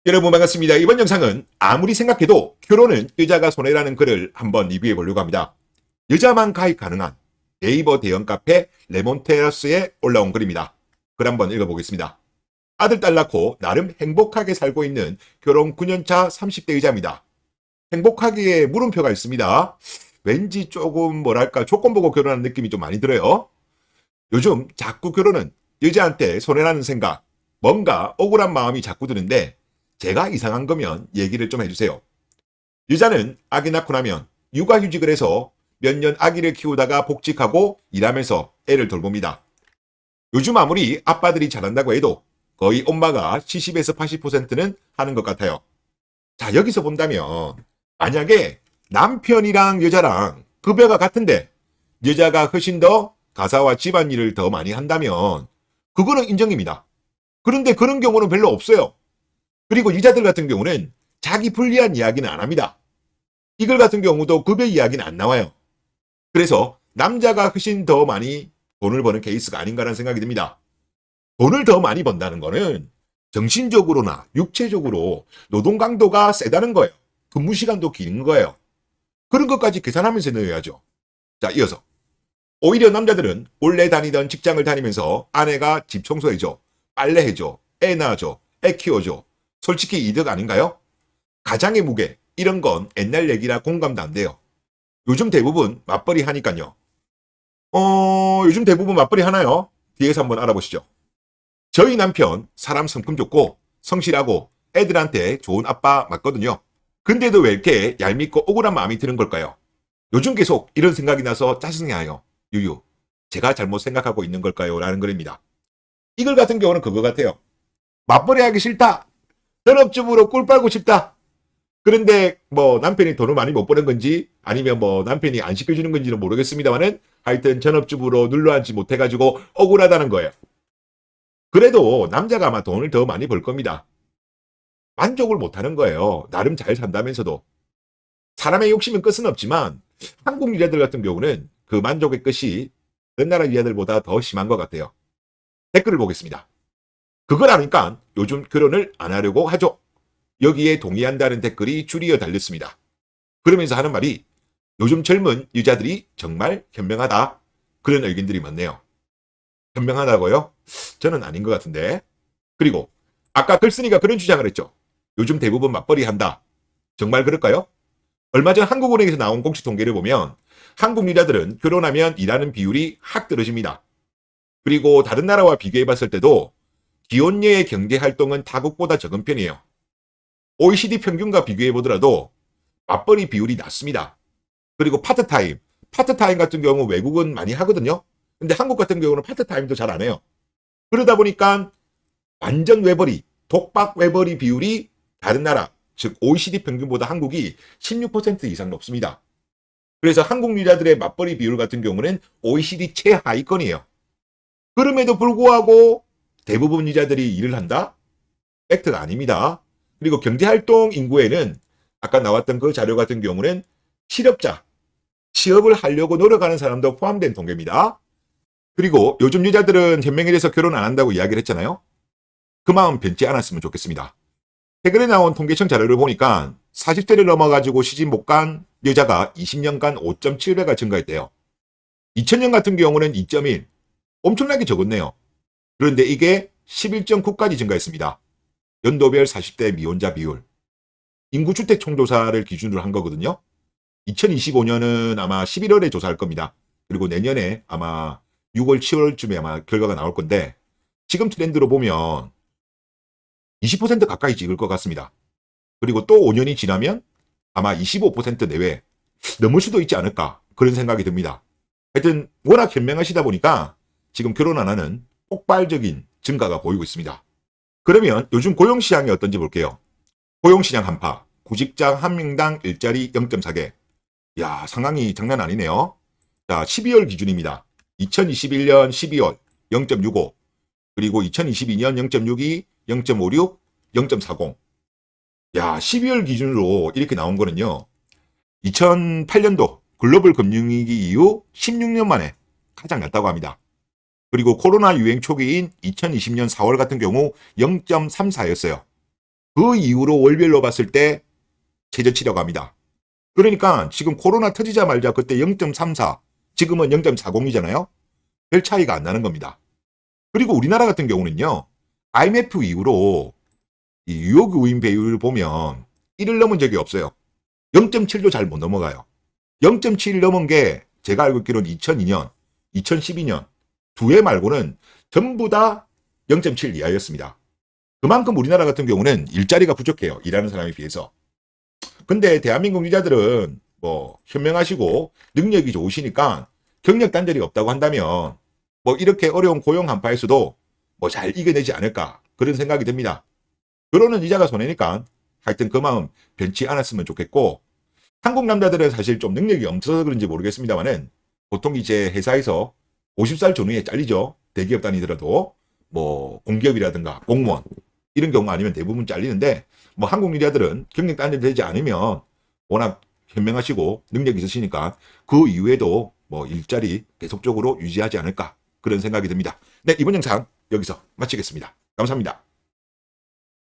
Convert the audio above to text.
여러분 반갑습니다. 이번 영상은 아무리 생각해도 결혼은 여자가 손해라는 글을 한번 리뷰해 보려고 합니다. 여자만 가입 가능한 네이버 대형 카페 레몬테라스에 올라온 글입니다. 글 한번 읽어보겠습니다. 아들 딸 낳고 나름 행복하게 살고 있는 결혼 9년차 30대 여자입니다. 행복하기에 물음표가 있습니다. 왠지 조금 뭐랄까 조건 보고 결혼하는 느낌이 좀 많이 들어요. 요즘 자꾸 결혼은 여자한테 손해라는 생각, 뭔가 억울한 마음이 자꾸 드는데 제가 이상한 거면 얘기를 좀 해주세요. 여자는 아기 낳고 나면 육아휴직을 해서 몇 년 아기를 키우다가 복직하고 일하면서 애를 돌봅니다. 요즘 아무리 아빠들이 잘한다고 해도 거의 엄마가 70에서 80%는 하는 것 같아요. 자, 여기서 본다면 만약에 남편이랑 여자랑 급여가 같은데 여자가 훨씬 더 가사와 집안일을 더 많이 한다면 그거는 인정입니다. 그런데 그런 경우는 별로 없어요. 그리고 여자들 같은 경우는 자기 불리한 이야기는 안 합니다. 이글 같은 경우도 급여 이야기는 안 나와요. 그래서 남자가 훨씬 더 많이 돈을 버는 케이스가 아닌가라는 생각이 듭니다. 돈을 더 많이 번다는 거는 정신적으로나 육체적으로 노동 강도가 세다는 거예요. 근무 시간도 긴 거예요. 그런 것까지 계산하면서 넣어야죠. 자, 이어서 오히려 남자들은 원래 다니던 직장을 다니면서 아내가 집 청소해줘, 빨래해줘, 애 낳아줘, 애 키워줘. 솔직히 이득 아닌가요? 가장의 무게, 이런 건 옛날 얘기라 공감도 안 돼요. 요즘 대부분 맞벌이 하니까요. 요즘 대부분 맞벌이 하나요? 뒤에서 한번 알아보시죠. 저희 남편 사람 성품 좋고 성실하고 애들한테 좋은 아빠 맞거든요. 근데도 왜 이렇게 얄밉고 억울한 마음이 드는 걸까요? 요즘 계속 이런 생각이 나서 짜증나요. 유유. 제가 잘못 생각하고 있는 걸까요? 라는 글입니다. 이 글 같은 경우는 그거 같아요. 맞벌이 하기 싫다. 전업주부로 꿀 빨고 싶다. 그런데 뭐 남편이 돈을 많이 못 버는 건지 아니면 뭐 남편이 안 시켜주는 건지는 모르겠습니다만은 하여튼 전업주부로 눌러앉지 못해가지고 억울하다는 거예요. 그래도 남자가 아마 돈을 더 많이 벌 겁니다. 만족을 못하는 거예요. 나름 잘 산다면서도. 사람의 욕심은 끝은 없지만 한국 여자들 같은 경우는 그 만족의 끝이 다른 나라 여자들보다 더 심한 것 같아요. 댓글을 보겠습니다. 그걸 아니까 요즘 결혼을 안 하려고 하죠. 여기에 동의한다는 댓글이 줄이어 달렸습니다. 그러면서 하는 말이 요즘 젊은 여자들이 정말 현명하다. 그런 의견들이 많네요. 현명하다고요? 저는 아닌 것 같은데. 그리고 아까 글쓴이가 그런 주장을 했죠. 요즘 대부분 맞벌이 한다. 정말 그럴까요? 얼마 전 한국은행에서 나온 공식 통계를 보면 한국 여자들은 결혼하면 일하는 비율이 확 떨어집니다. 그리고 다른 나라와 비교해 봤을 때도 기혼녀의 경제활동은 타국보다 적은 편이에요. OECD 평균과 비교해 보더라도 맞벌이 비율이 낮습니다. 그리고 파트타임 같은 경우 외국은 많이 하거든요. 근데 한국 같은 경우는 파트타임도 잘 안 해요. 그러다 보니까 완전 외벌이, 독박 외벌이 비율이 다른 나라, 즉 OECD 평균보다 한국이 16% 이상 높습니다. 그래서 한국 여자들의 맞벌이 비율 같은 경우는 OECD 최하위권이에요. 그럼에도 불구하고 대부분 여자들이 일을 한다? 팩트가 아닙니다. 그리고 경제활동 인구에는 아까 나왔던 그 자료 같은 경우는 실업자, 취업을 하려고 노력하는 사람도 포함된 통계입니다. 그리고 요즘 여자들은 현명해져서 결혼 안 한다고 이야기를 했잖아요. 그 마음 변치 않았으면 좋겠습니다. 최근에 나온 통계청 자료를 보니까 40대를 넘어가지고 시집 못 간 여자가 20년간 5.7배가 증가했대요. 2000년 같은 경우는 2.1, 엄청나게 적었네요. 그런데 이게 11.9까지 증가했습니다. 연도별 40대 미혼자 비율. 인구주택 총조사를 기준으로 한 거거든요. 2025년은 아마 11월에 조사할 겁니다. 그리고 내년에 아마 6월, 7월쯤에 아마 결과가 나올 건데 지금 트렌드로 보면 20% 가까이 찍을 것 같습니다. 그리고 또 5년이 지나면 아마 25% 내외 넘을 수도 있지 않을까 그런 생각이 듭니다. 하여튼 워낙 현명하시다 보니까 지금 결혼 안 하는 폭발적인 증가가 보이고 있습니다. 그러면 요즘 고용시장이 어떤지 볼게요. 고용시장 한파, 구직장 한 명당 일자리 0.4개. 야, 상황이 장난 아니네요. 자, 12월 기준입니다. 2021년 12월 0.65, 그리고 2022년 0.62, 0.56, 0.40. 야, 12월 기준으로 이렇게 나온 거는요. 2008년도 글로벌 금융위기 이후 16년 만에 가장 낮다고 합니다. 그리고 코로나 유행 초기인 2020년 4월 같은 경우 0.34였어요. 그 이후로 월별로 봤을 때 최저치라고 합니다. 그러니까 지금 코로나 터지자마자 그때 0.34, 지금은 0.40이잖아요. 별 차이가 안 나는 겁니다. 그리고 우리나라 같은 경우는요, IMF 이후로 이 유효교인 배율을 보면 1을 넘은 적이 없어요. 0.7도 잘 못 넘어가요. 0.7 넘은 게 제가 알고 있기로는 2002년, 2012년 두 해 말고는 전부 다 0.7 이하였습니다. 그만큼 우리나라 같은 경우는 일자리가 부족해요. 일하는 사람에 비해서. 근데 대한민국 유자들은 뭐 현명하시고 능력이 좋으시니까 경력 단절이 없다고 한다면 뭐 이렇게 어려운 고용 한파에서도 뭐 잘 이겨내지 않을까 그런 생각이 듭니다. 결혼은 이자가 손해니까 하여튼 그 마음 변치 않았으면 좋겠고, 한국 남자들은 사실 좀 능력이 없어서 그런지 모르겠습니다만은 보통 이제 회사에서 50살 전후에 잘리죠. 대기업 다니더라도 뭐 공기업이라든가 공무원 이런 경우 아니면 대부분 잘리는데, 뭐 한국 여자들은 경력 단절되지 않으면 워낙 현명하시고 능력이 있으시니까 그 이후에도 뭐 일자리 계속적으로 유지하지 않을까 그런 생각이 듭니다. 네, 이번 영상 여기서 마치겠습니다. 감사합니다.